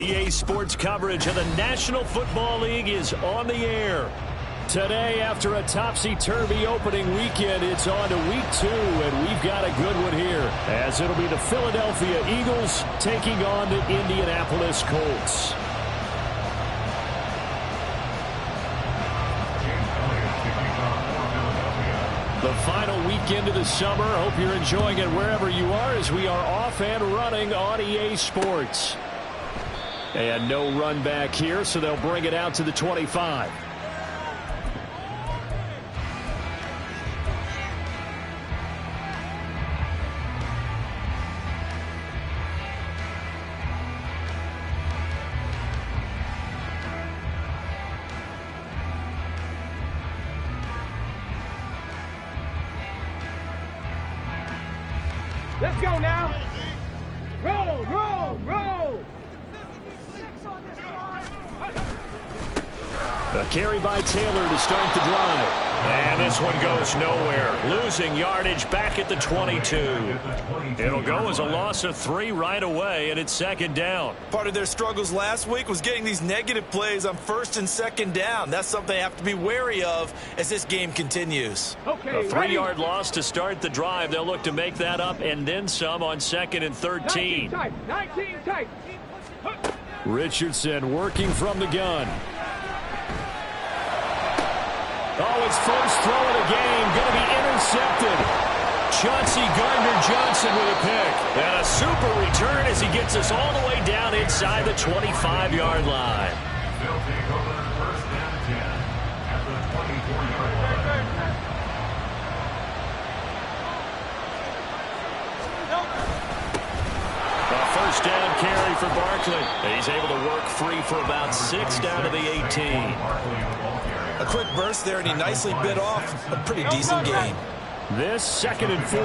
EA Sports coverage of the National Football League is on the air. Today, after a topsy-turvy opening weekend, it's on to week 2, and we've got a good one here, as it'll be the Philadelphia Eagles taking on the Indianapolis Colts. The final weekend of the summer. Hope you're enjoying it wherever you are, as we are off and running on EA Sports. And no run back here, so they'll bring it out to the 25. Let's go now. Roll, roll, roll. A carry by Taylor to start the drive. And this one goes nowhere. Losing yardage back at the 22. It'll go as a loss of 3 right away, and it's second down. Part of their struggles last week was getting these negative plays on first and second down. That's something they have to be wary of as this game continues. Okay, a 3-yard loss to start the drive. They'll look to make that up and then some on second and 13. 19 tight. Richardson working from the gun. Oh, his first throw of the game going to be intercepted. Chauncey Gardner-Johnson with a pick. And a super return as he gets us all the way down inside the 25-yard line. They'll take over first and 10 at the 24-yard line. A first down carry for Barkley. He's able to work free for about 6 down to the 18. A quick burst there, and he nicely bit off a pretty decent gain. This second and 4.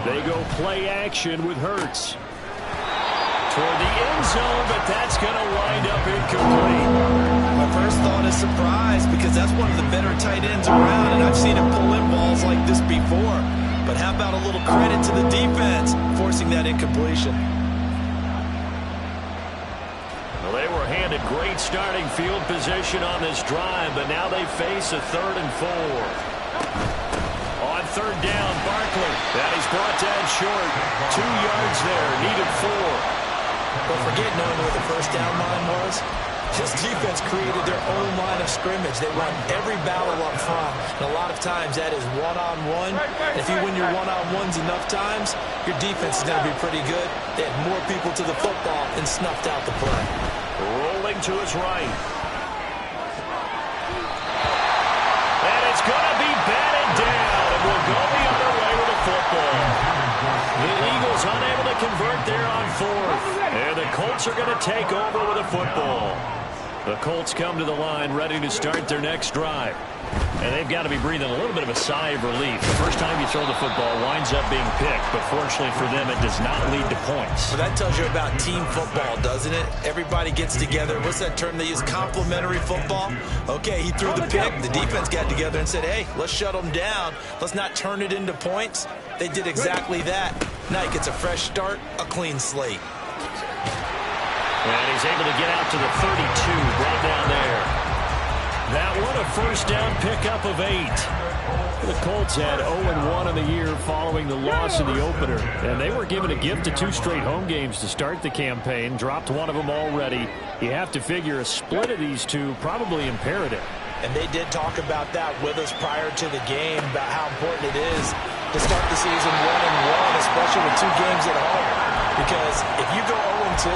They go play action with Hurts. Toward the end zone, but that's going to wind up incomplete. My first thought is surprise, because that's one of the better tight ends around, and I've seen him pull in balls like this before. But how about a little credit to the defense forcing that incompletion? Well, they were handed great starting field position on this drive, but now they face a 3rd and 4. On 3rd down, Barkley. And he's brought down short. 2 yards there, needed 4. Well, forget knowing where the first down line was. This defense created their own line of scrimmage. They won every battle up front, and a lot of times that is one-on-one. If you win your one-on-ones enough times, your defense is going to be pretty good. They had more people to the football and snuffed out the play. Rolling to his right. And it's going to be batted down, and we'll go the other way with the football. The Eagles unable to convert there on 4th. And the Colts are going to take over with the football. The Colts come to the line ready to start their next drive. And they've got to be breathing a little bit of a sigh of relief. The first time you throw the football winds up being picked, but fortunately for them, it does not lead to points. Well, that tells you about team football, doesn't it? Everybody gets together. What's that term they use? Complementary football? Okay, he threw the pick. The defense got together and said, hey, let's shut them down. Let's not turn it into points. They did exactly that. Now he gets a fresh start, a clean slate. And he's able to get out to the 32, brought down there. That one a first down pickup of 8. The Colts had 0-1 in the year following the loss in the opener. And they were given a gift of 2 straight home games to start the campaign. Dropped one of them already. You have to figure a split of these two probably imperative. And they did talk about that with us prior to the game, about how important it is to start the season 1-1, especially with 2 games at home. Because if you go 0-2,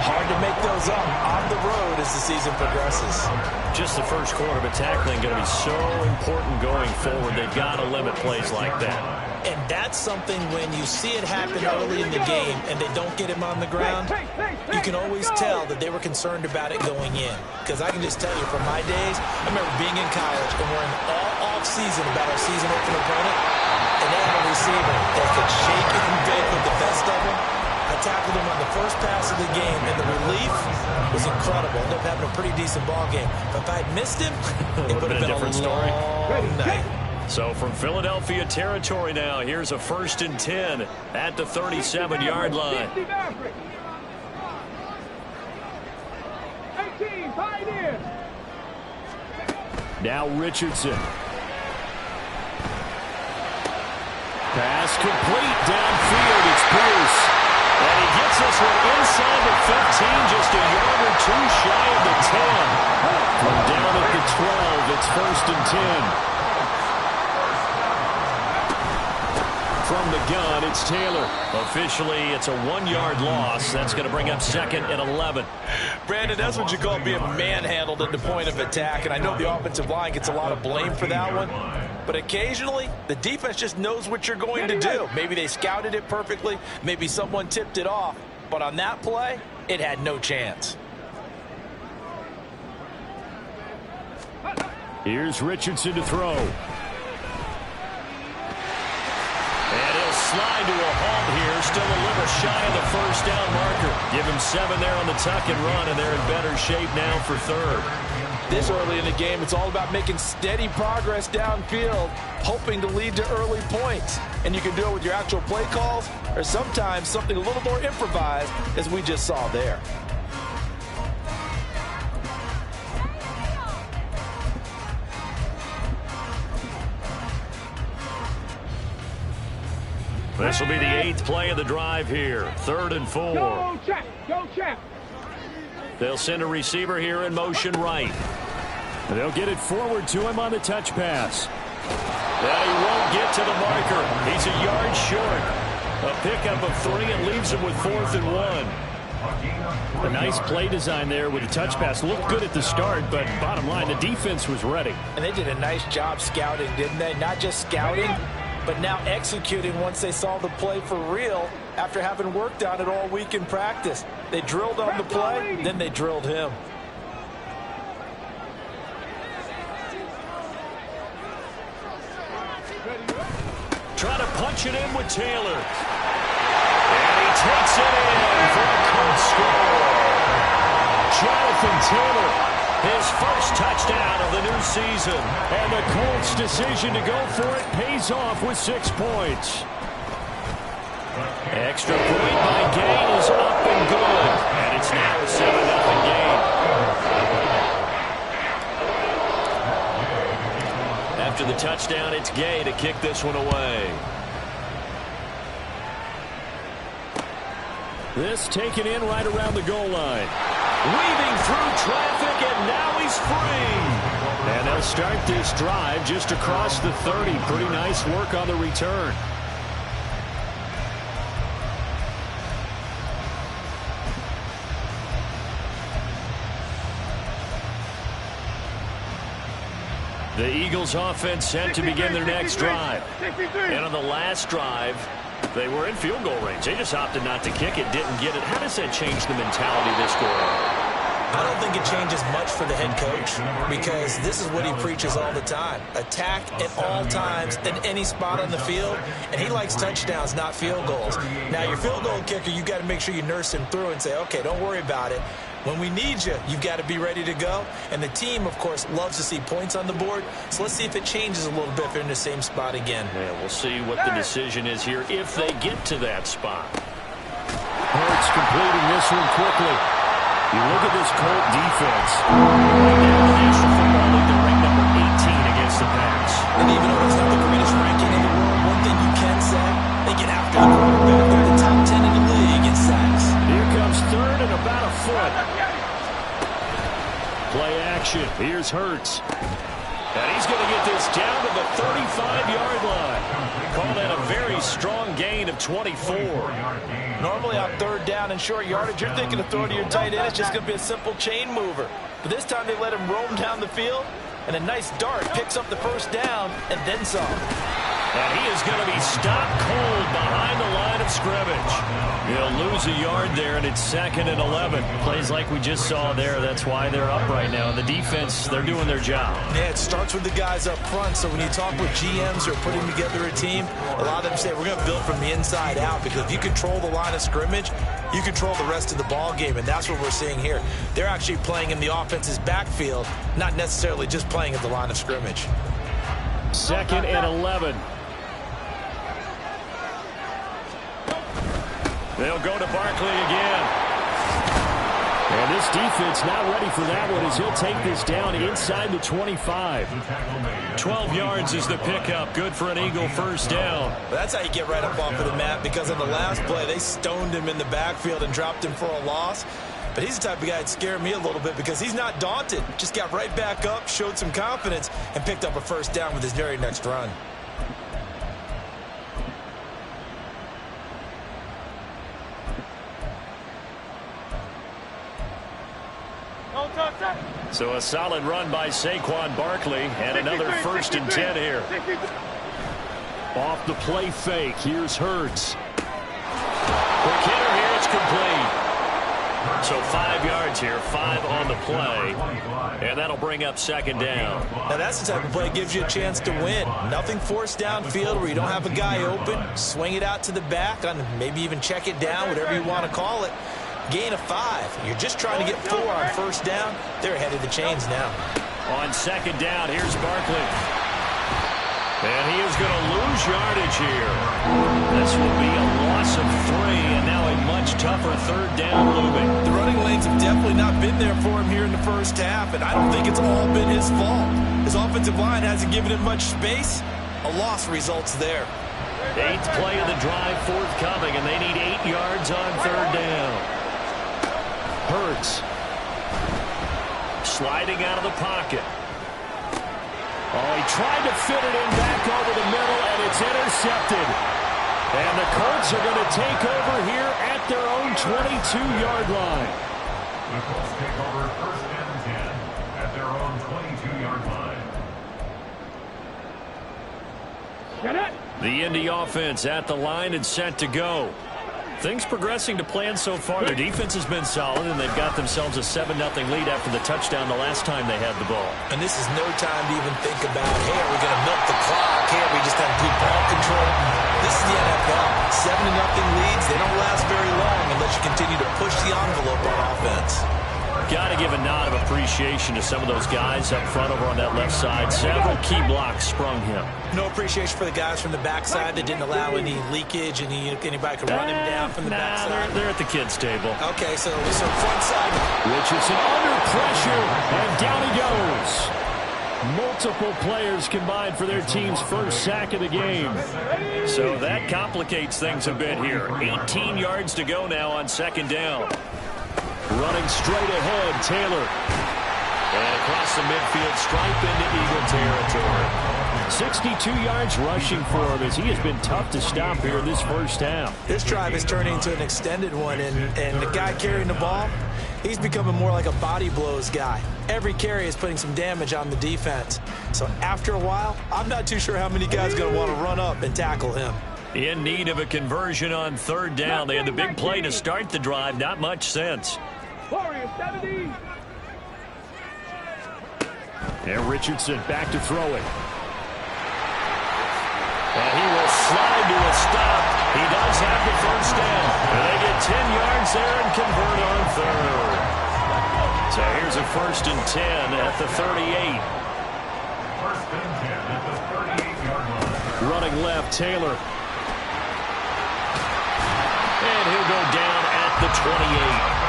hard to make those up on the road as the season progresses. Just the first quarter, but tackling going to be so important going forward. They've got to limit plays like that. And that's something when you see it happen early in the game and they don't get him on the ground, you can always tell that they were concerned about it going in. Because I can just tell you from my days, I remember being in college and worrying all off-season about our season opener opponent, and they had a receiver that could shake and bake with the best of them. I tackled him on the first pass of the game, and the relief was incredible. Ended up having a pretty decent ball game. But if I had missed him, it would have been a different story. Night. So from Philadelphia territory now, here's a 1st and 10 at the 37-yard line. 18, Pioneers. Now Richardson. Pass complete downfield. It's Bruce. And he gets this one inside the 15, just a yard or two shy of the 10. From down at the 12, it's 1st and 10. From the gun, it's Taylor. Officially, it's a 1-yard loss. That's going to bring up 2nd and 11. Brandon, that's what you call being manhandled at the point of attack. And I know the offensive line gets a lot of blame for that one. But occasionally, the defense just knows what you're going to do. Maybe they scouted it perfectly. Maybe someone tipped it off. But on that play, it had no chance. Here's Richardson to throw. And he'll slide to a halt here. Still a little shy of the 1st down marker. Give him 7 there on the tuck and run, and they're in better shape now for 3rd. This early in the game, it's all about making steady progress downfield, hoping to lead to early points. And you can do it with your actual play calls, or sometimes something a little more improvised, as we just saw there. This will be the 8th play of the drive here. 3rd and 4. Go check. Go check. They'll send a receiver here in motion right. They'll get it forward to him on the touch pass. And he won't get to the marker. He's a yard short. A pickup of 3 and leaves him with 4th and 1. A nice play design there with the touch pass. Looked good at the start, but bottom line, the defense was ready. And they did a nice job scouting, didn't they? Not just scouting, but now executing once they saw the play for real after having worked on it all week in practice. They drilled on the play, then they drilled him. Trying to punch it in with Taylor. And he takes it in for a Colts score. Jonathan Taylor, his first touchdown of the new season. And the Colts' decision to go for it pays off with 6 points. Extra point by Gain is up and good. And it's now a 7-0 game. After the touchdown, it's Gay to kick this one away. This taken in right around the goal line. Weaving through traffic, and now he's free. And they'll start this drive just across the 30. Pretty nice work on the return. The Eagles offense set to begin their next drive. And on the last drive, they were in field goal range. They just opted not to kick it, didn't get it. How does that change the mentality this go around? I don't think it changes much for the head coach because this is what he preaches all the time. Attack at all times in any spot on the field, and he likes touchdowns, not field goals. Now, your field goal kicker, you've got to make sure you nurse him through and say, okay, don't worry about it. When we need you, you've got to be ready to go. And the team, of course, loves to see points on the board. So let's see if it changes a little bit if they're in the same spot again. Yeah, we'll see what the decision is here if they get to that spot. Hurts completing this one quickly. You look at this Colt defense. National Football League, they're ranked number 18 against the pass. And even though it's not the greatest ranking in the world, one thing you can say, they get after the quarterback. They're the top 10 in the league in sacks. Here comes 3rd and about a foot. Play action. Here's Hurts. And he's going to get this down to the 35-yard line. Call that a very strong gain of 24. Normally on 3rd down and short yardage, you're thinking of throwing to your tight end. It's just going to be a simple chain mover. But this time they let him roam down the field, and a nice dart picks up the 1st down and then some. And he is going to be stopped cold behind the line of scrimmage. He'll lose a yard there, and it's 2nd and 11. Plays like we just saw there. That's why they're up right now. And the defense, they're doing their job. Yeah, it starts with the guys up front. So when you talk with GMs who are putting together a team, a lot of them say we're going to build from the inside out because if you control the line of scrimmage, you control the rest of the ball game, and that's what we're seeing here. They're actually playing in the offense's backfield, not necessarily just playing at the line of scrimmage. 2nd and 11. They'll go to Barkley again. And this defense not ready for that one as he'll take this down inside the 25. 12 yards is the pickup. Good for an Eagle first down. That's how you get right up off of the mat, because on the last play, they stoned him in the backfield and dropped him for a loss. But he's the type of guy that scared me a little bit because he's not daunted. Just got right back up, showed some confidence, and picked up a first down with his very next run. So a solid run by Saquon Barkley and another 1st and 10 here. Off the play fake. Here's Hurts. Quick hitter here. It's complete. So 5 yards here, 5 on the play. And that'll bring up 2nd down. Now that's the type of play that gives you a chance to win. Nothing forced downfield where you don't have a guy open. Swing it out to the back, on maybe even check it down, whatever you want to call it. Gain of 5. You're just trying to get 4 on first down. They're ahead of the chains now. On 2nd down, here's Barkley. And he is going to lose yardage here. This will be a loss of 3, and now a much tougher 3rd down looming. The running lanes have definitely not been there for him here in the first half, and I don't think it's all been his fault. His offensive line hasn't given him much space. A loss results there. 8th play of the drive forthcoming, and they need 8 yards on 3rd down. Hurts. Sliding out of the pocket. Oh, he tried to fit it in back over the middle, and it's intercepted. And the Colts are going to take over here at their own 22-yard line. The Colts take over 1st and 10 at their own 22-yard line. The Indy offense at the line and set to go. Things progressing to plan so far. Their defense has been solid, and they've got themselves a 7-0 lead after the touchdown the last time they had the ball. And this is no time to even think about, hey, are we going to milk the clock? Hey, are we just have good ball control? This is the NFL. 7-0 leads, they don't last very long unless you continue to push the envelope on offense. Got to give a nod of appreciation to some of those guys up front over on that left side. Several key blocks sprung him. No appreciation for the guys from the backside that didn't allow any leakage and anybody could run him down from the backside. They're at the kids' table. Okay, so front side. Richardson under pressure, and down he goes. Multiple players combined for their team's first sack of the game. So that complicates things a bit here. 18 yards to go now on 2nd down. Running straight ahead, Taylor. And across the midfield stripe into Eagle territory. 62 yards rushing for him as he has been tough to stop here in this first half. This drive is turning into an extended one, and the guy carrying the ball, he's becoming more like a body blows guy. Every carry is putting some damage on the defense. So after a while, I'm not too sure how many guys are going to want to run up and tackle him. In need of a conversion on 3rd down. They had the big play to start the drive. Not much sense. And Richardson back to throw it. And he will slide to a stop. He does have the first down. And they get 10 yards there and convert on 3rd. So here's a 1st and 10 at the 38. 1st and 10 at the 38-yard line. Running left, Taylor. And he'll go down at the 28.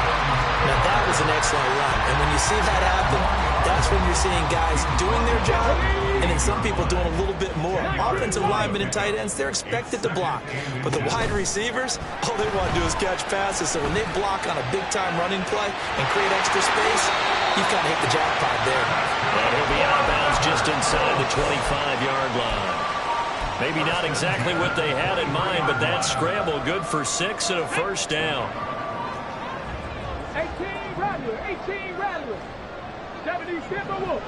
Now, that was an excellent run. And when you see that happen, that's when you're seeing guys doing their job and then some people doing a little bit more. Offensive linemen and tight ends, they're expected to block. But the wide receivers, all they want to do is catch passes. So when they block on a big-time running play and create extra space, you've kind of hit the jackpot there. And he'll be out of bounds just inside the 25-yard line. Maybe not exactly what they had in mind, but that scramble good for 6 and a first down. 18 Rattler. 70 Timberwolf.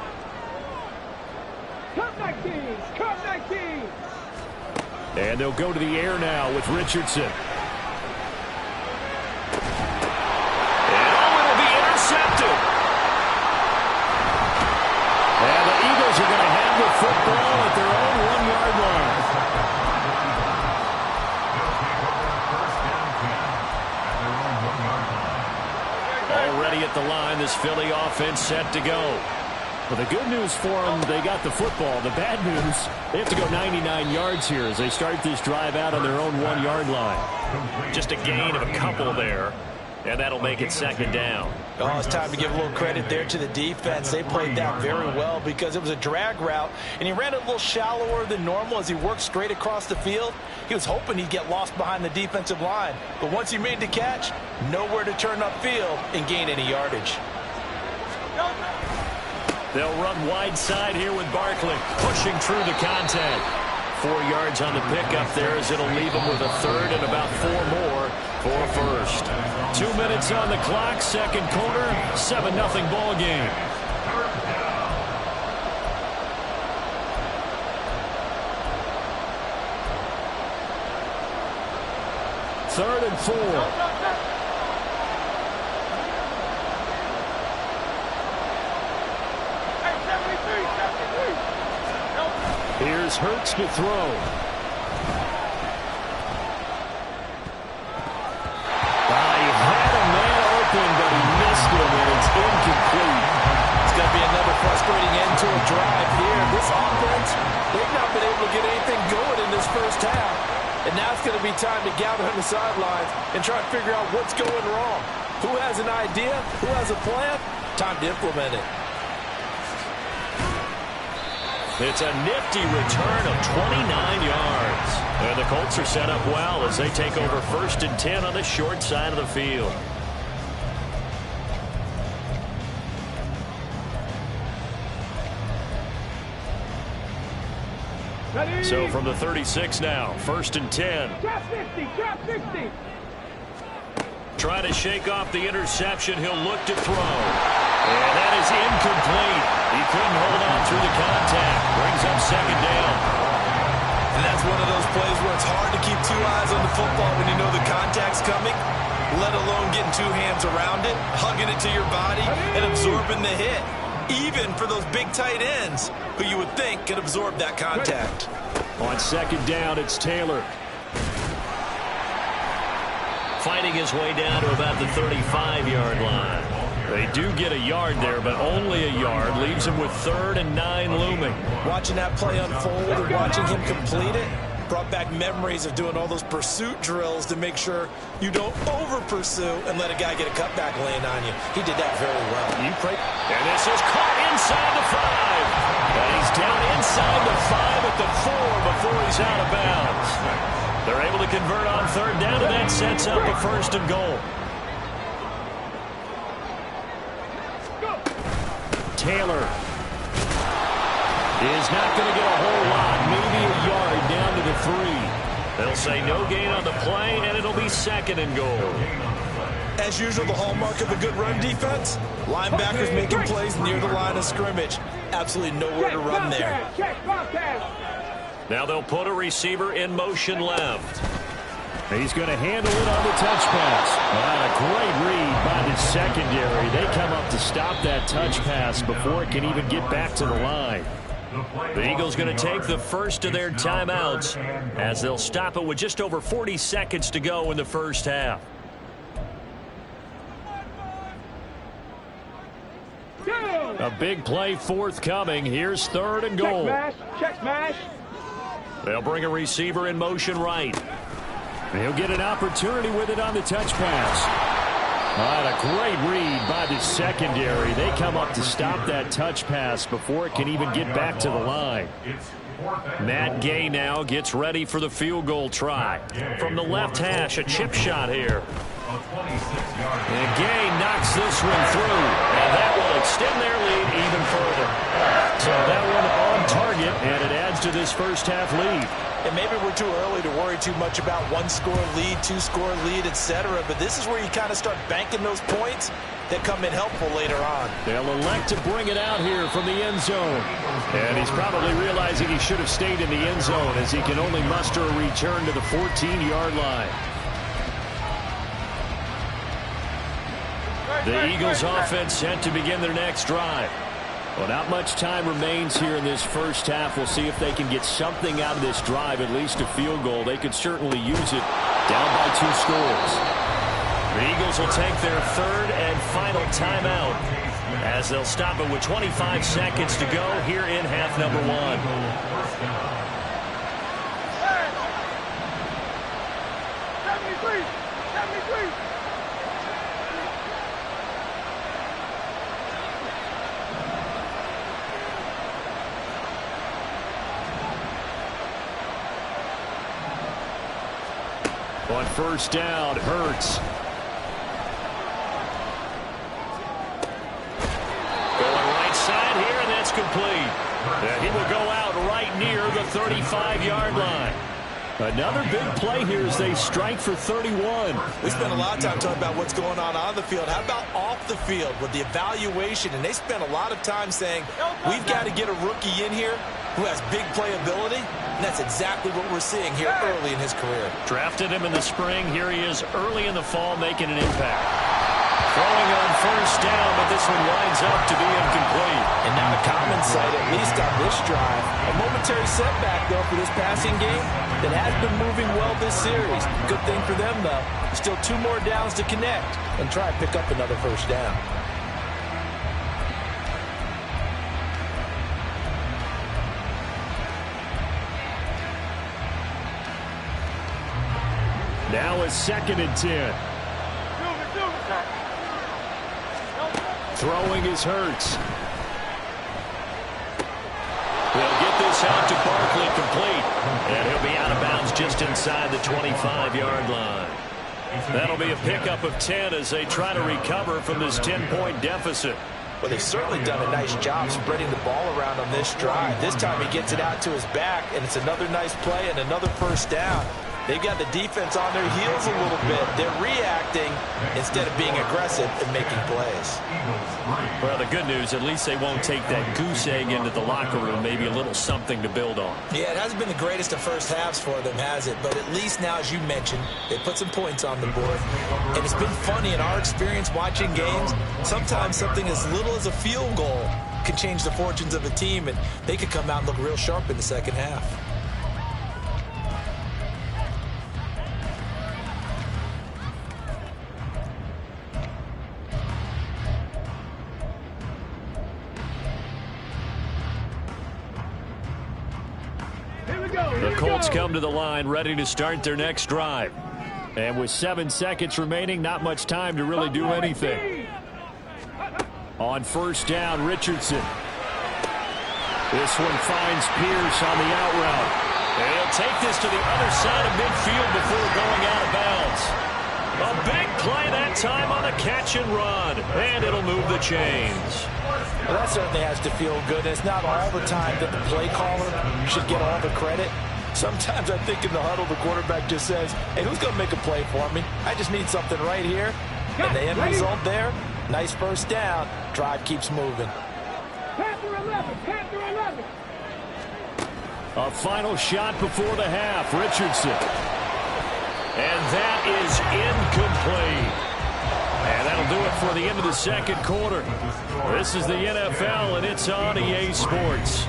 Come 19. And they'll go to the air now with Richardson. And it'll be intercepted. And the Eagles are going to have the football at their own 1-yard line. Already at the line, this Philly offense set to go. Well, the good news for them, they got the football. The bad news, they have to go 99 yards here as they start this drive out on their own 1-yard line. Just a gain of a couple there, and that'll make it second down. Oh, it's time to give a little credit there to the defense. They played that very well because it was a drag route, and he ran it a little shallower than normal as he worked straight across the field. He was hoping he'd get lost behind the defensive line, but once he made the catch, nowhere to turn upfield and gain any yardage. They'll run wide side here with Barkley, pushing through the contact. 4 yards on the pickup there as it'll leave him with a third and about 4 more for first. 2 minutes on the clock, second quarter, 7-0 ball game. Third and 4. Here's Hurts to throw. He had a man open, but he missed him, and it's incomplete. It's going to be another frustrating end to a drive here. This offense, they've not been able to get anything going in this first half. And now it's going to be time to gather on the sidelines and try to figure out what's going wrong. Who has an idea? Who has a plan? Time to implement it. It's a nifty return of 29 yards. And the Colts are set up well as they take over 1st and 10 on the short side of the field. So from the 36 now, 1st and 10. Drop 60, drop 60. Try to shake off the interception. He'll look to throw. And that is incomplete. He couldn't hold on through the contact. Brings up second down. And that's one of those plays where it's hard to keep 2 eyes on the football when you know the contact's coming, let alone getting 2 hands around it, hugging it to your body, and absorbing the hit. Even for those big tight ends who you would think could absorb that contact. On second down, it's Taylor. Fighting his way down to about the 35-yard line. They do get a yard there, but only a yard. Leaves him with 3rd and 9 looming. Watching that play unfold and watching him complete it brought back memories of doing all those pursuit drills to make sure you don't over-pursue and let a guy get a cutback laying on you. He did that very well. And this is caught inside the 5. And he's down inside the 5 at the 4 before he's out of bounds. They're able to convert on 3rd down, and that sets up a 1st and goal. Taylor is not going to get a whole lot, maybe a yard down to the 3. They'll say no gain on the play, and it'll be 2nd and goal. As usual, the hallmark of a good run defense, linebackers making plays near the line of scrimmage. Absolutely nowhere to run there. Now they'll put a receiver in motion left. He's going to handle it on the touch pass. A great read by the secondary. They come up to stop that touch pass before it can even get back to the line. The Eagles going to take the first of their timeouts as they'll stop it with just over 40 seconds to go in the first half. A big play forthcoming. Here's 3rd and goal. Check smash. They'll bring a receiver in motion right. He'll get an opportunity with it on the touch pass. A great read by the secondary. They come up to stop that touch pass before it can even get back to the line. Matt Gay now gets ready for the field goal try. From the left hash, a chip shot here. And Gay knocks this one through, and that will extend their lead even further. So that one on target, and it adds to this first half lead. And maybe we're too early to worry too much about 1-score lead, 2-score lead, etc. But this is where you kind of start banking those points that come in helpful later on. They'll elect to bring it out here from the end zone. And he's probably realizing he should have stayed in the end zone as he can only muster a return to the 14-yard line. The Eagles offense set to begin their next drive. Well, not much time remains here in this first half. We'll see if they can get something out of this drive, at least a field goal. They could certainly use it down by 2 scores. The Eagles will take their 3rd and final timeout as they'll stop it with 25 seconds to go here in half number one. On first down, Hurts. Going right side here, and that's complete. And he will go out right near the 35-yard line. Another big play here as they strike for 31. We spent a lot of time talking about what's going on the field. How about off the field with the evaluation? And they spent a lot of time saying, we've got to get a rookie in here who has big playability. And that's exactly what we're seeing here early in his career. Drafted him in the spring. Here he is early in the fall making an impact. Throwing on first down, but this one winds up to be incomplete. And now a common sight, at least on this drive. A momentary setback, though, for this passing game that has been moving well this series. Good thing for them, though. Still 2 more downs to connect and try and pick up another first down. Now a 2nd and 10. Throwing is Hurts. He'll get this out to Barkley, complete. And he'll be out of bounds just inside the 25-yard line. That'll be a pickup of 10 as they try to recover from this 10-point deficit. Well, they've certainly done a nice job spreading the ball around on this drive. This time he gets it out to his back, and it's another nice play and another first down. They've got the defense on their heels a little bit. They're reacting instead of being aggressive and making plays. Well, the good news, at least they won't take that goose egg into the locker room. Maybe a little something to build on. Yeah, it hasn't been the greatest of first halves for them, has it? But at least now, as you mentioned, they put some points on the board. And it's been funny in our experience watching games. Sometimes something as little as a field goal can change the fortunes of a team, and they could come out and look real sharp in the second half. The Colts come to the line ready to start their next drive. And with 7 seconds remaining, not much time to really do anything. On first down, Richardson. This one finds Pierce on the out route. And he'll take this to the other side of midfield before going out of bounds. A big play that time on the catch and run. And it'll move the chains. Well, that certainly has to feel good. It's not all the time that the play caller should get all the credit. Sometimes I think in the huddle, the quarterback just says, hey, who's going to make a play for me? I just need something right here. And the end result there, nice first down. Drive keeps moving. Panther 11, Panther 11. A final shot before the half, Richardson. And that is incomplete. And that'll do it for the end of the second quarter. This is the NFL, and it's on EA Sports.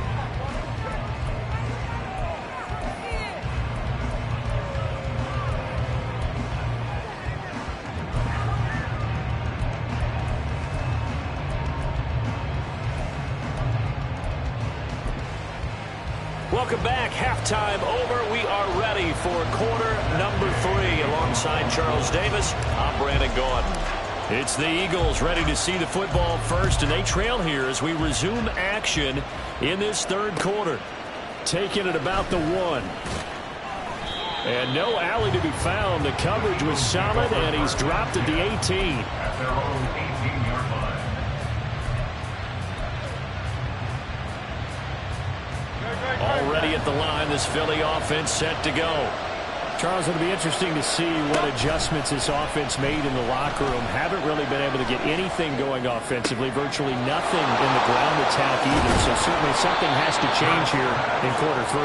Welcome back. Halftime over. We are ready for quarter number 3. Alongside Charles Davis, I'm Brandon Gordon. It's the Eagles ready to see the football first, and they trail here as we resume action in this third quarter. Taking it about the 1. And no alley to be found. The coverage was solid, and he's dropped at the 18. At their own 18-yard line. Already at the line, this Philly offense set to go. Charles, it'll be interesting to see what adjustments this offense made in the locker room. Haven't really been able to get anything going offensively, virtually nothing in the ground attack either. So certainly something has to change here in quarter 3.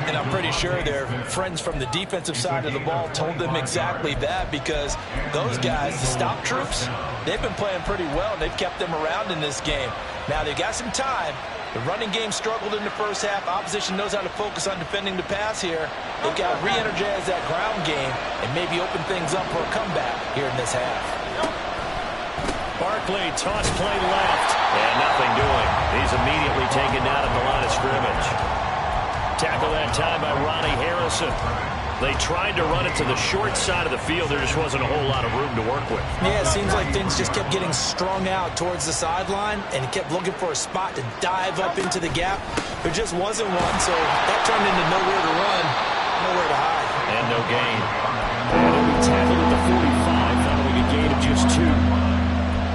And I'm pretty sure their friends from the defensive side of the ball told them exactly that, because those guys, the stop troops, they've been playing pretty well, and they've kept them around in this game. Now they've got some time. The running game struggled in the first half. Opposition knows how to focus on defending the pass here. They've got to re-energize that ground game and maybe open things up for a comeback here in this half. Barkley, toss play left. And nothing doing. He's immediately taken down at the line of scrimmage. Tackle that time by Ronnie Harrison. They tried to run it to the short side of the field. There just wasn't a whole lot of room to work with. Yeah, it seems like things just kept getting strung out towards the sideline, and he kept looking for a spot to dive up into the gap. There just wasn't one, so that turned into nowhere to run, nowhere to hide. And no gain. And he'll be tackled at the 45, following a gain of just 2.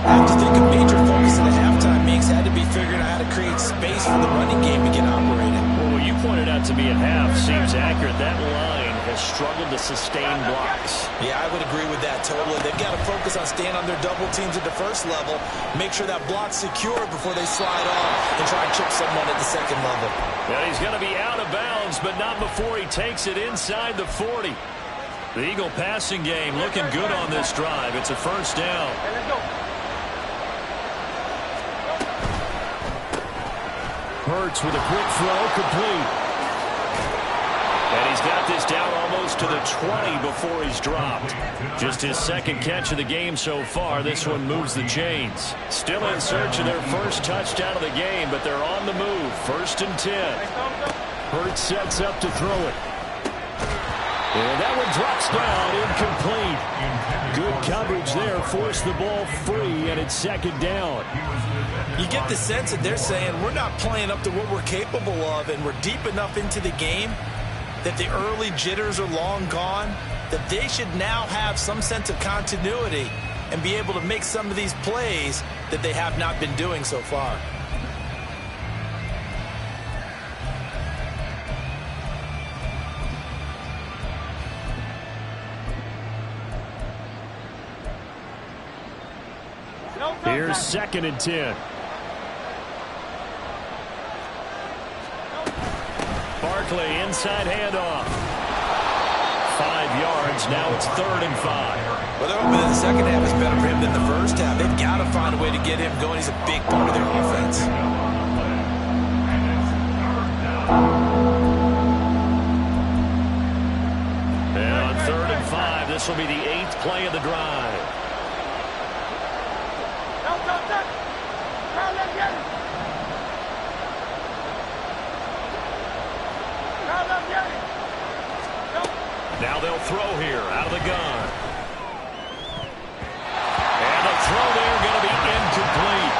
I have to think a major focus in the halftime mix had to be figuring out how to create space for the running game to get operated. Well, what you pointed out to me at half seems accurate. That line has struggled to sustain blocks. Yeah, I would agree with that totally. They've got to focus on staying on their double teams at the first level, make sure that block's secure before they slide off and try and chip someone at the second level. Well, he's going to be out of bounds, but not before he takes it inside the 40. The Eagle passing game looking good on this drive. It's a first down. Hurts with a quick throw, complete. And he's got this down almost to the 20 before he's dropped. Just his second catch of the game so far. This one moves the chains. Still in search of their first touchdown of the game, but they're on the move. 1st and 10. Hurts sets up to throw it. And that one drops down, incomplete. Good coverage there, forced the ball free, and it's 2nd down. You get the sense that they're saying we're not playing up to what we're capable of, and we're deep enough into the game that the early jitters are long gone, that they should now have some sense of continuity and be able to make some of these plays that they have not been doing so far. Here's 2nd and 10. Barkley, inside handoff. 5 yards. Now it's 3rd and 5. Well, they're hoping that the second half is better for him than the first half. They've got to find a way to get him going. He's a big part of their offense. And on 3rd and 5, this will be the 8th play of the drive. Now they'll throw here out of the gun. And the throw there going to be incomplete.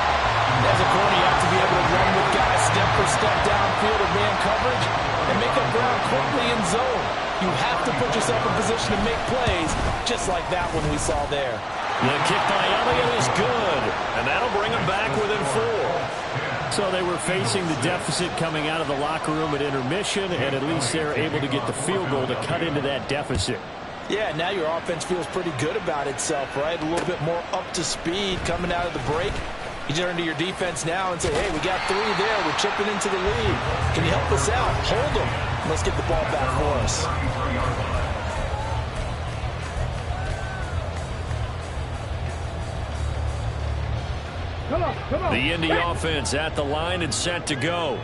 As a corner, you have to be able to run with guys step for step downfield or man coverage and make up ground quickly in zone. You have to put yourself in position to make plays, just like that one we saw there. The kick by Elliott is good, and that'll bring them back within 4. So they were facing the deficit coming out of the locker room at intermission, and at least they're able to get the field goal to cut into that deficit. Yeah, now your offense feels pretty good about itself, right? A little bit more up to speed coming out of the break. You turn to your defense now and say, hey, we got 3 there. We're chipping into the lead. Can you help us out? Hold them. Let's get the ball back for us. The Indy offense at the line and set to go.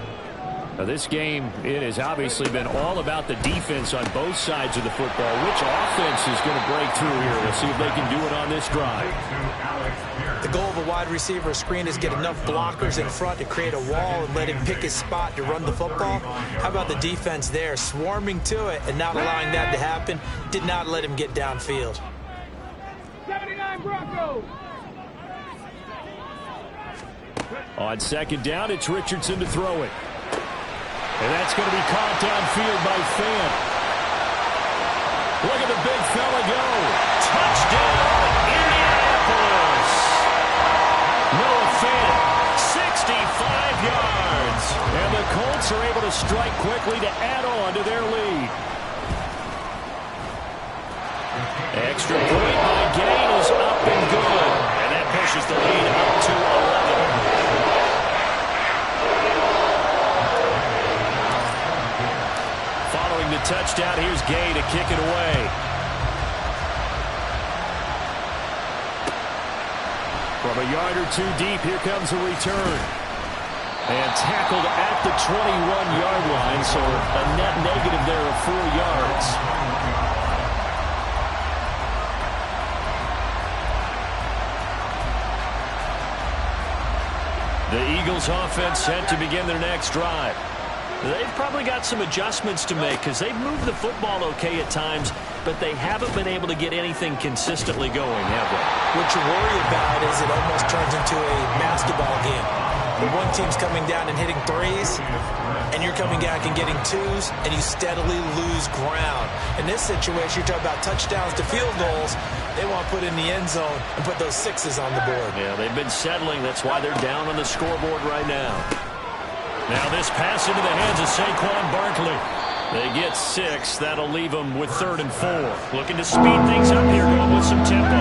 Now this game, it has obviously been all about the defense on both sides of the football. Which offense is going to break through here? We'll see if they can do it on this drive. The goal of a wide receiver screen is get enough blockers in front to create a wall and let him pick his spot to run the football. How about the defense there, swarming to it and not allowing that to happen? Did not let him get downfield. 79 Broncos. On 2nd down, it's Richardson to throw it. And that's going to be caught downfield by Fant. Look at the big fella go. Touchdown, Indianapolis. Noah Fant, 65 yards. And the Colts are able to strike quickly to add on to their lead. Extra point by Gay is up and good. And that pushes the lead up to 11. The touchdown, here's Gay to kick it away. From a yard or 2 deep, here comes a return. And tackled at the 21-yard line, so a net negative there of 4 yards. The Eagles offense set to begin their next drive. They've probably got some adjustments to make because they've moved the football okay at times, but they haven't been able to get anything consistently going, have they? What you worry about is it almost turns into a basketball game. The one team's coming down and hitting threes, and you're coming back and getting twos, and you steadily lose ground. In this situation, you're talking about touchdowns to field goals. They want to put in the end zone and put those sixes on the board. Yeah, they've been settling. That's why they're down on the scoreboard right now. Now this pass into the hands of Saquon Barkley. They get 6. That'll leave them with 3rd and 4. Looking to speed things up here, going with some tempo.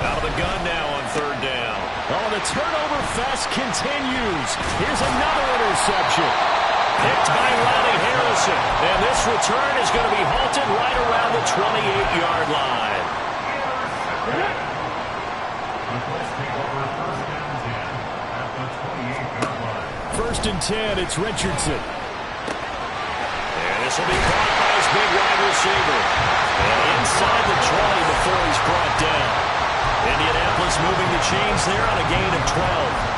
Out of the gun now on 3rd down. Oh, the turnover fest continues. Here's another interception. Picked by Riley Harrison. And this return is going to be halted right around the 28-yard line. First and 10, it's Richardson. And this will be caught by his big wide receiver. And inside the 20 before he's brought down. Indianapolis moving the chains there on a gain of 12.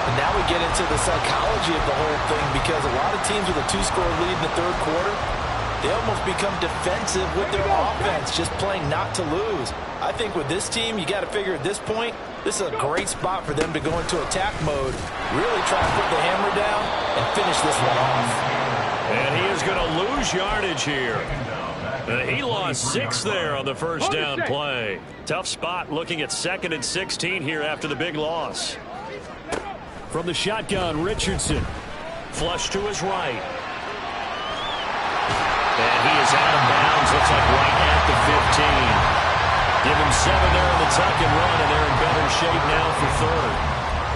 And now we get into the psychology of the whole thing because a lot of teams with a 2-score lead in the 3rd quarter, they almost become defensive with their offense, just playing not to lose. I think with this team, you got to figure at this point, this is a great spot for them to go into attack mode, really try to put the hammer down and finish this one off. And he is going to lose yardage here. He lost 6 there on the first down play. Tough spot looking at 2nd and 16 here after the big loss. From the shotgun, Richardson. Flush to his right. And he is out of bounds. Looks like right at the 15. Give him 7 there in the tuck and run, and they're in better shape now for 3rd.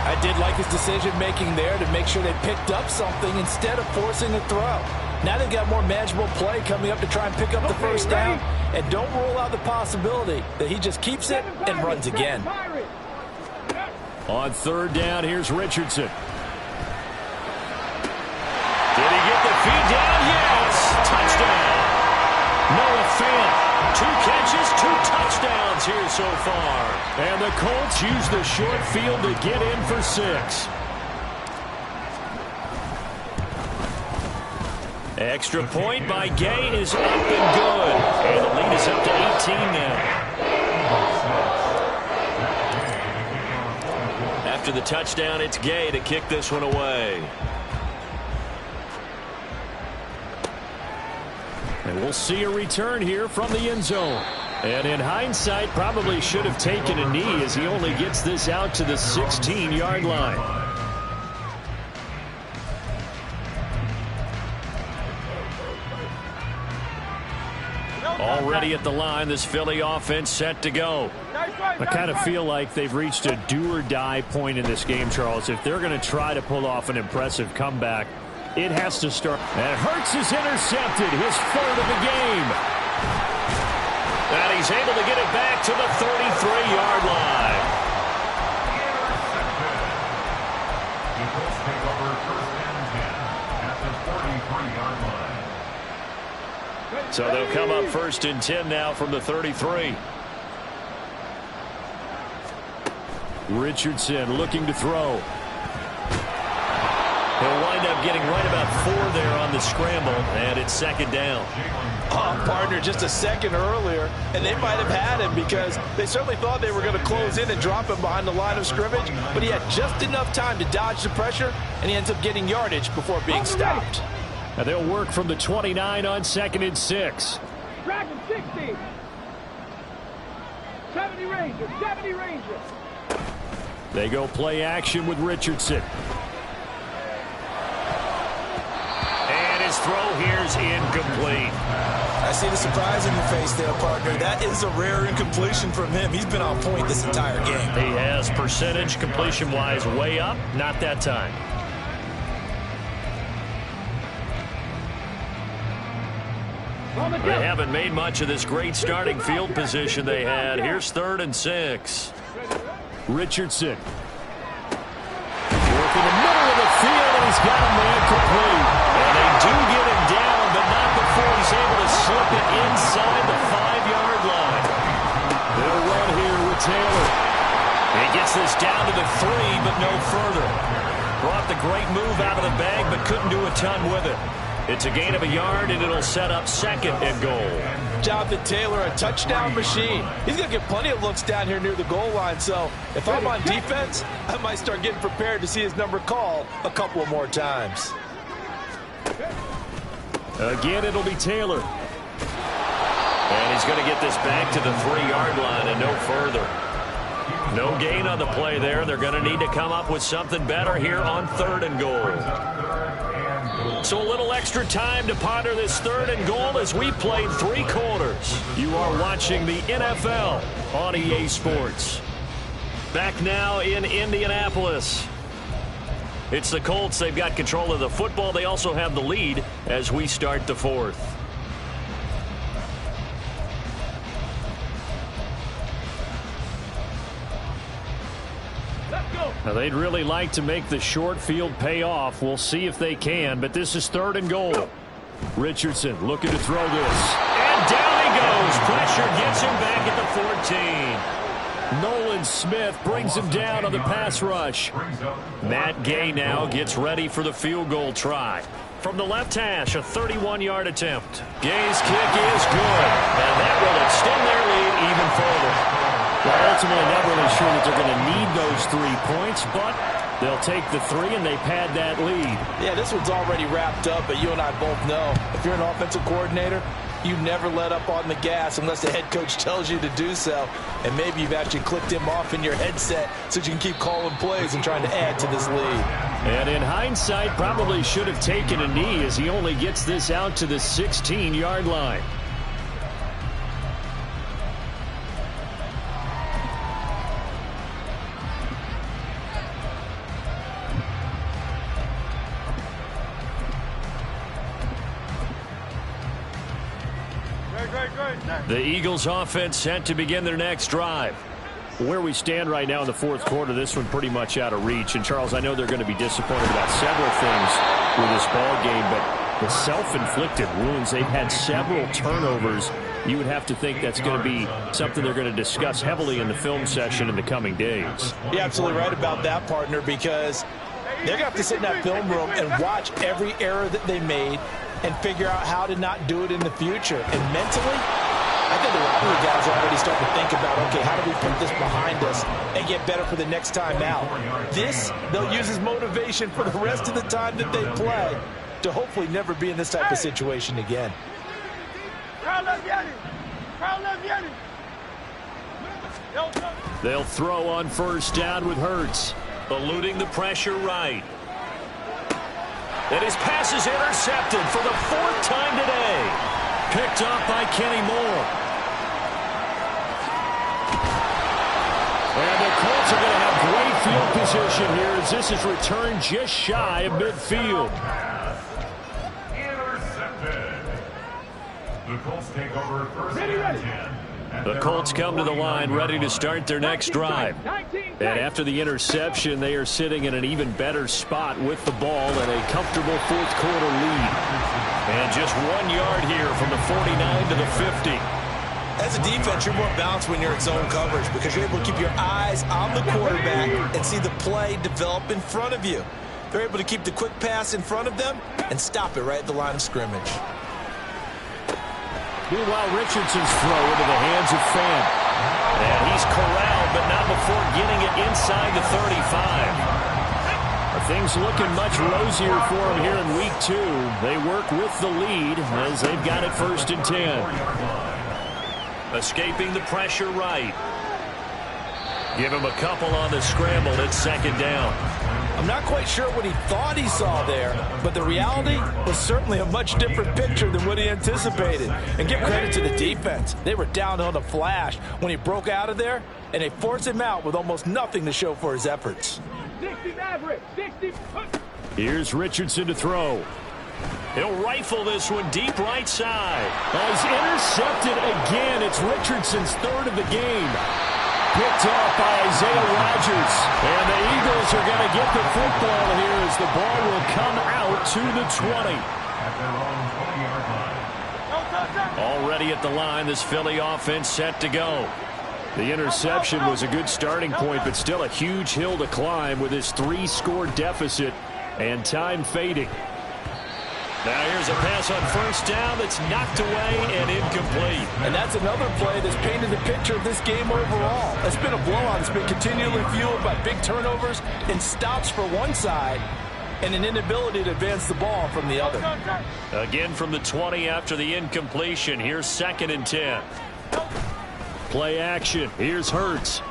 I did like his decision-making there to make sure they picked up something instead of forcing a throw. Now they've got more manageable play coming up to try and pick up the first down, and don't rule out the possibility that he just keeps it and runs again. On 3rd down, here's Richardson. Did he get the feed down? Yes! Touchdown! Noah Fant. 2 catches, 2 touchdowns here so far. And the Colts use the short field to get in for 6. Extra point by Gay is up and good. And the lead is up to 18 now. After the touchdown, it's Gay to kick this one away. And we'll see a return here from the end zone. And in hindsight, probably should have taken a knee as he only gets this out to the 16-yard line. Already at the line, this Philly offense set to go. I kind of feel like they've reached a do-or-die point in this game, Charles. If they're going to try to pull off an impressive comeback, it has to start. And Hurts is intercepted, his 3rd of the game. And he's able to get it back to the 33-yard line. So they'll come up 1st and 10 now from the 33. Richardson looking to throw. He'll wind up getting right about 4 there on the scramble, and it's 2nd down. Oh, partner, just a second earlier, and they might have had him because they certainly thought they were going to close in and drop him behind the line of scrimmage, but he had just enough time to dodge the pressure, and he ends up getting yardage before being stopped. And they'll work from the 29 on 2nd and 6. Dragon 60. 70 Rangers, 70 Rangers. They go play action with Richardson. And his throw here's incomplete. I see the surprise in your face there, partner. That is a rare incompletion from him. He's been on point this entire game. He has percentage completion-wise way up. Not that time. They haven't made much of this great starting field position they had. Here's 3rd and 6. Richardson. Working the middle of the field, and he's got a man complete. And they do get him down, but not before he's able to slip it inside the 5-yard line. They'll run here with Taylor. gets this down to the 3, but no further. Brought the great move out of the bag, but couldn't do a ton with it. It's a gain of a yard, and it'll set up 2nd and goal. Jonathan Taylor, a touchdown machine. He's going to get plenty of looks down here near the goal line, so if I'm on defense, I might start getting prepared to see his number called a couple more times. Again, it'll be Taylor. And he's going to get this back to the 3-yard line and no further. No gain on the play there. They're going to need to come up with something better here on 3rd and goal. So a little extra time to ponder this 3rd and goal as we played 3 quarters. You are watching the NFL on EA Sports. Back now in Indianapolis. It's the Colts. They've got control of the football. They also have the lead as we start the 4th. Now, they'd really like to make the short field pay off. We'll see if they can, but this is 3rd and goal. Richardson looking to throw this. And down he goes. Pressure gets him back at the 14. Nolan Smith brings him down on the pass rush. Matt Gay now gets ready for the field goal try. From the left hash, a 31-yard attempt. Gay's kick is good. And that will extend their lead even further. Well, ultimately, not really sure that they're going to need those 3 points, but they'll take the 3 and they pad that lead. Yeah, this one's already wrapped up, but you and I both know if you're an offensive coordinator, you never let up on the gas unless the head coach tells you to do so. And maybe you've actually clicked him off in your headset so you can keep calling plays and trying to add to this lead. And in hindsight, probably should have taken a knee as he only gets this out to the 16-yard line. The Eagles offense set to begin their next drive. Where we stand right now in the 4th quarter, this one pretty much out of reach. And, Charles, I know they're going to be disappointed about several things with this ball game, but the self-inflicted wounds, they've had several turnovers. You would have to think that's going to be something they're going to discuss heavily in the film session in the coming days. You're absolutely right about that, partner, because they're going to have to sit in that film room and watch every error that they made and figure out how to not do it in the future. And mentally, I think a lot of the guys are already starting to think about, okay, how do we put this behind us and get better for the next time out? This, they'll use as motivation for the rest of the time that they play to hopefully never be in this type of situation again. They'll throw on 1st down with Hurts. Eluding the pressure right. And his pass is intercepted for the 4th time today. Picked up by Kenny Moore. And the Colts are going to have great field position here as this is returned just shy of midfield. Intercepted. The Colts take over 1st and 10. The Colts come to the line ready to start their next drive. And after the interception, they are sitting in an even better spot with the ball and a comfortable 4th quarter lead. And just 1 yard here from the 49 to the 50. As a defense, you're more balanced when you're in zone coverage because you're able to keep your eyes on the quarterback and see the play develop in front of you. They're able to keep the quick pass in front of them and stop it right at the line of scrimmage. Meanwhile, Richardson's throw into the hands of Fan. And he's corralled, but not before getting it inside the 35. Things looking much rosier for him here in week 2. They work with the lead as they've got it 1st and 10. Escaping the pressure right. Give him a couple on the scramble. It's 2nd down. I'm not quite sure what he thought he saw there, but the reality was certainly a much different picture than what he anticipated. And give credit to the defense. They were down on a flash when he broke out of there, and they forced him out with almost nothing to show for his efforts. 60 average, 60. Here's Richardson to throw. He'll rifle this one deep right side. He's intercepted again. It's Richardson's 3rd of the game. Picked off by Isaiah Rodgers. And the Eagles are going to get the football here as the ball will come out to the 20. Already at the line, this Philly offense set to go. The interception was a good starting point, but still a huge hill to climb with his 3-score deficit and time fading. Now here's a pass on first down that's knocked away and incomplete. And that's another play that's painted the picture of this game overall. It's been a blowout. It's been continually fueled by big turnovers and stops for one side and an inability to advance the ball from the other. Again from the 20 after the incompletion. Here's 2nd and 10. Play action. Here's Hurts.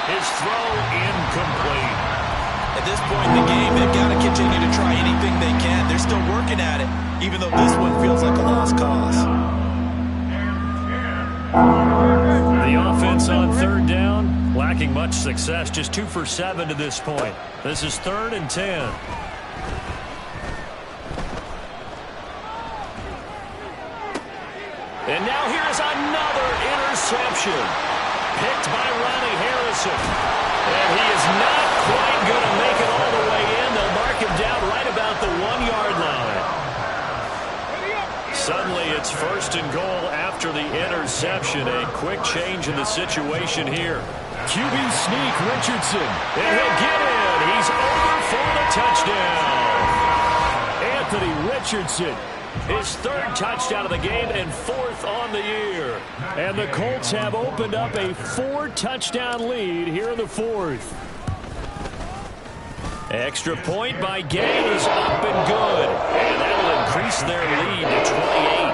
His throw incomplete. At this point in the game, they've got to continue to try anything they can. They're still working at it, even though this one feels like a lost cause. The offense on 3rd down, lacking much success, just 2 for 7 to this point. This is 3rd and 10. And now here's another interception. Picked by Ronnie Harrison. And he is not quite going to make it all the way in. They'll mark him down right about the 1-yard line. Suddenly it's 1st and goal after the interception. A quick change in the situation here. QB sneak, Richardson. And he'll get in. He's over for the touchdown. Anthony Richardson. His 3rd touchdown of the game and 4th on the year. And the Colts have opened up a 4-touchdown lead here in the 4th. Extra point by Gay is up and good. And that'll increase their lead to 28.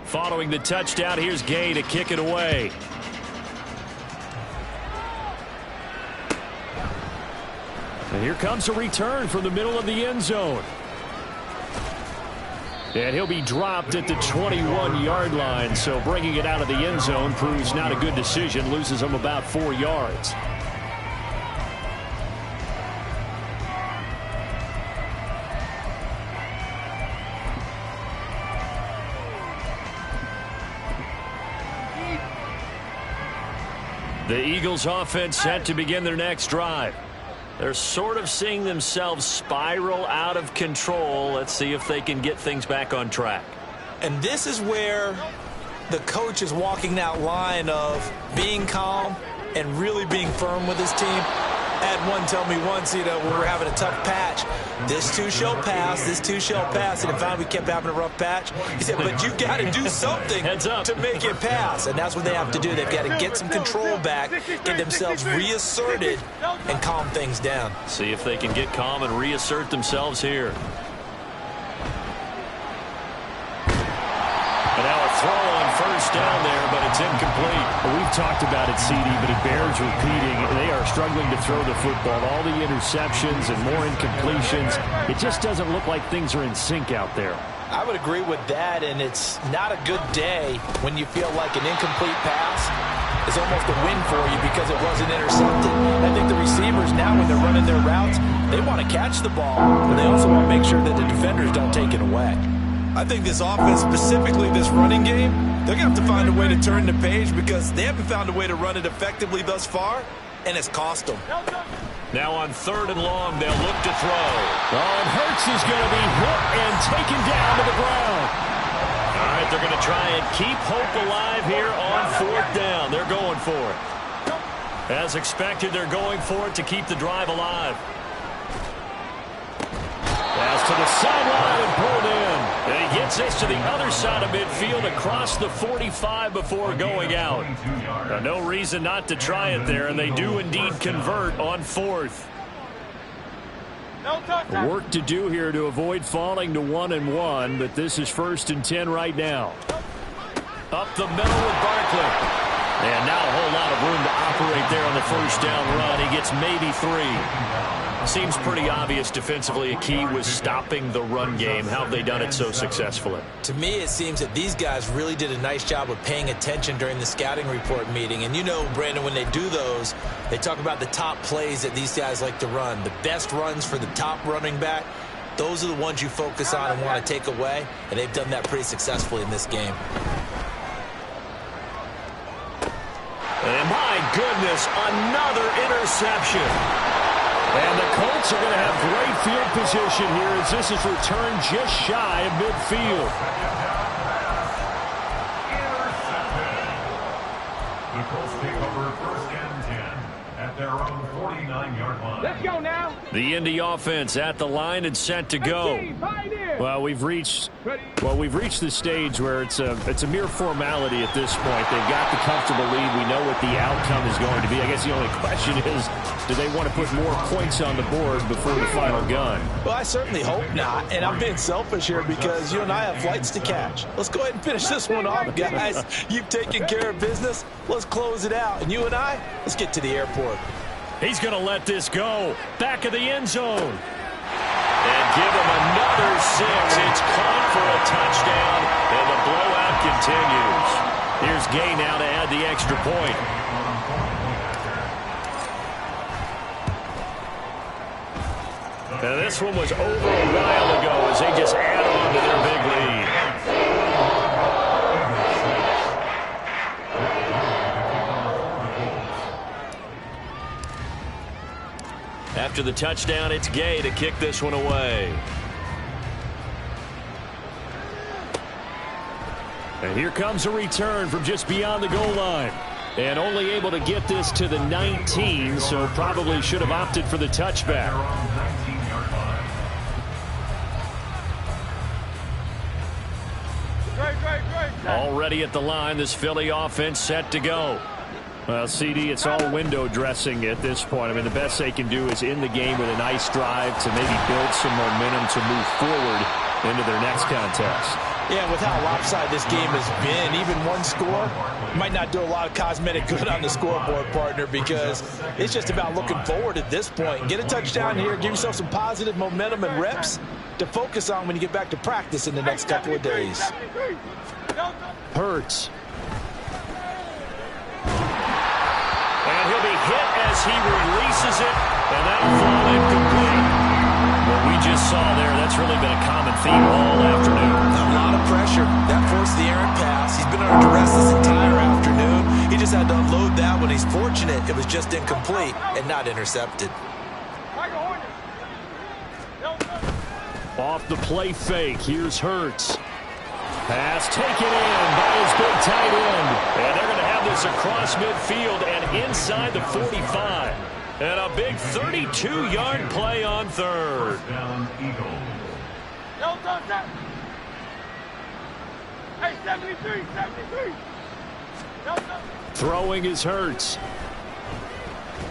Following the touchdown, here's Gay to kick it away. And here comes a return from the middle of the end zone. And he'll be dropped at the 21-yard line, so bringing it out of the end zone proves not a good decision, loses him about 4 yards. The Eagles offense set to begin their next drive. They're sort of seeing themselves spiral out of control. Let's see if they can get things back on track. And this is where the coach is walking that line of being calm and really being firm with his team. I had one tell me once, we were having a tough patch. This too shall pass, this too shall pass. And finally we kept having a rough patch. He said, but you got to do something to make it pass. And that's what they have to do. They've got to get some control back, get themselves reasserted, and calm things down. See if they can get calm and reassert themselves here. And now a throw on first down there, but it's incomplete. Well, we've talked about it, CD, but it bears repeating. They are struggling to throw the football. All the interceptions and more incompletions. It just doesn't look like things are in sync out there. I would agree with that, and it's not a good day when you feel like an incomplete pass is almost a win for you because it wasn't intercepted. I think the receivers now, when they're running their routes, they want to catch the ball, but they also want to make sure that the defenders don't take it away. I think this offense, specifically this running game, they're going to have to find a way to turn the page because they haven't found a way to run it effectively thus far, and it's cost them. Now on 3rd and long, they'll look to throw. And Hurts is going to be hit and taken down to the ground. All right, they're going to try and keep hope alive here on 4th down. They're going for it. As expected, they're going for it to keep the drive alive. Pass to the sideline and pulled in. And he gets this to the other side of midfield across the 45 before going out. No reason not to try it there, and they do indeed convert on 4th. Work to do here to avoid falling to 1-1, but this is 1st and 10 right now. Up the middle with Barkley. And not a whole lot of room to operate there on the first down run. He gets maybe 3. Seems pretty obvious defensively. A key was stopping the run game. How have they done it so successfully? To me, it seems that these guys really did a nice job of paying attention during the scouting report meeting. And you know, Brandon, when they do those, they talk about the top plays that these guys like to run. The best runs for the top running back, those are the ones you focus on and want to take away. And they've done that pretty successfully in this game. And my goodness, another interception. And the Colts are going to have great field position here as this is returned just shy of midfield. The Colts take over first and 10 at their own 49-yard line. Let's go now. The Indy offense at the line and set to go. Well, we've reached the stage where it's a mere formality at this point. They've got the comfortable lead. We know what the outcome is going to be. I guess the only question is, do they want to put more points on the board before the final gun? Well, I certainly hope not, and I'm being selfish here because you and I have flights to catch. Let's go ahead and finish this one off, guys. You've taken care of business. Let's close it out, and you and I, let's get to the airport. He's going to let this go. Back of the end zone. And give him another 6. It's caught for a touchdown, and the blowout continues. Here's Gay now to add the extra point. Now this one was over a while ago as they just add on to their big lead. After the touchdown, it's Gay to kick this one away. And here comes a return from just beyond the goal line. And only able to get this to the 19, so probably should have opted for the touchback. Already at the line, this Philly offense set to go. Well, CD, it's all window dressing at this point. I mean, the best they can do is end the game with a nice drive to maybe build some momentum to move forward into their next contest. Yeah, with how lopsided this game has been, even one score might not do a lot of cosmetic good on the scoreboard, partner, because it's just about looking forward at this point. Get a touchdown here, give yourself some positive momentum and reps to focus on when you get back to practice in the next couple of days. Hurts. And he'll be hit as he releases it, and that'll fall incomplete. What we just saw there, that's really been a common theme all afternoon. A lot of pressure. That forced the errant pass. He's been under duress this entire afternoon. He just had to unload that when he's fortunate. It was just incomplete and not intercepted. Off the play fake, here's Hurts. Pass taken in by his big tight end. And they're going to have this across midfield and inside the 45. And a big 32-yard play on third. Hey, 73. Throwing is Hurts.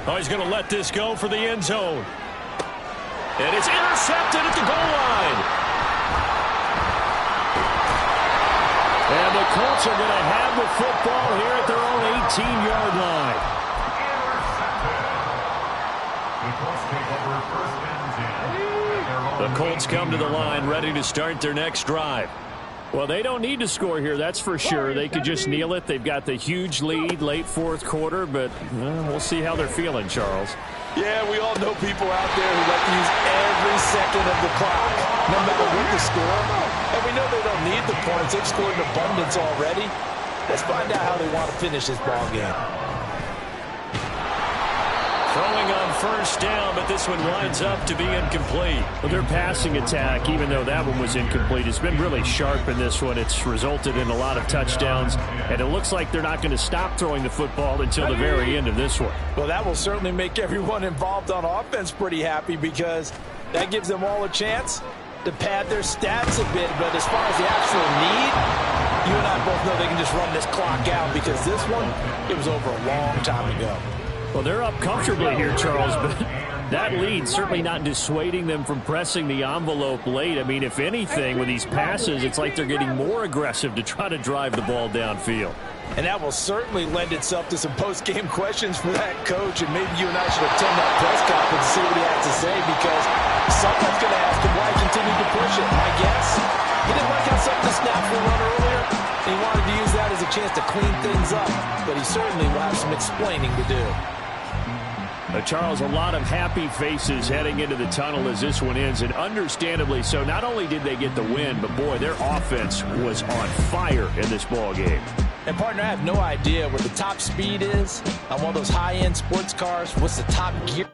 Oh, he's going to let this go for the end zone. And it's intercepted at the goal line. And the Colts are going to have the football here at their own 18-yard line. The Colts come to the line ready to start their next drive. Well, they don't need to score here, that's for sure. They could just kneel it. They've got the huge lead late fourth quarter, but we'll see how they're feeling, Charles. Yeah, we all know people out there who like to use every second of the clock, no matter what the score. And we know they don't need the points. They've scored in abundance already. Let's find out how they want to finish this ball game. Throwing on first down, but this one winds up to be incomplete. Well, their passing attack, even though that one was incomplete, has been really sharp in this one. It's resulted in a lot of touchdowns, and it looks like they're not going to stop throwing the football until the very end of this one. Well, that will certainly make everyone involved on offense pretty happy because that gives them all a chance to pad their stats a bit. But as far as the actual need, you and I both know they can just run this clock out because this one, it was over a long time ago. Well, they're up comfortably here, Charles, but that lead certainly not dissuading them from pressing the envelope late. I mean, if anything, with these passes, it's like they're getting more aggressive to try to drive the ball downfield. And that will certainly lend itself to some post-game questions for that coach, and maybe you and I should attend that press conference and see what he has to say, because someone's going to ask him why he continued to push it. My guess, he didn't like how some of the snaps were run earlier, and he wanted to use that as a chance to clean things up, but he certainly will have some explaining to do. Charles, a lot of happy faces heading into the tunnel as this one ends, and understandably so. Not only did they get the win, but boy, their offense was on fire in this ball game. And partner, I have no idea what the top speed is on one of those high-end sports cars. What's the top gear?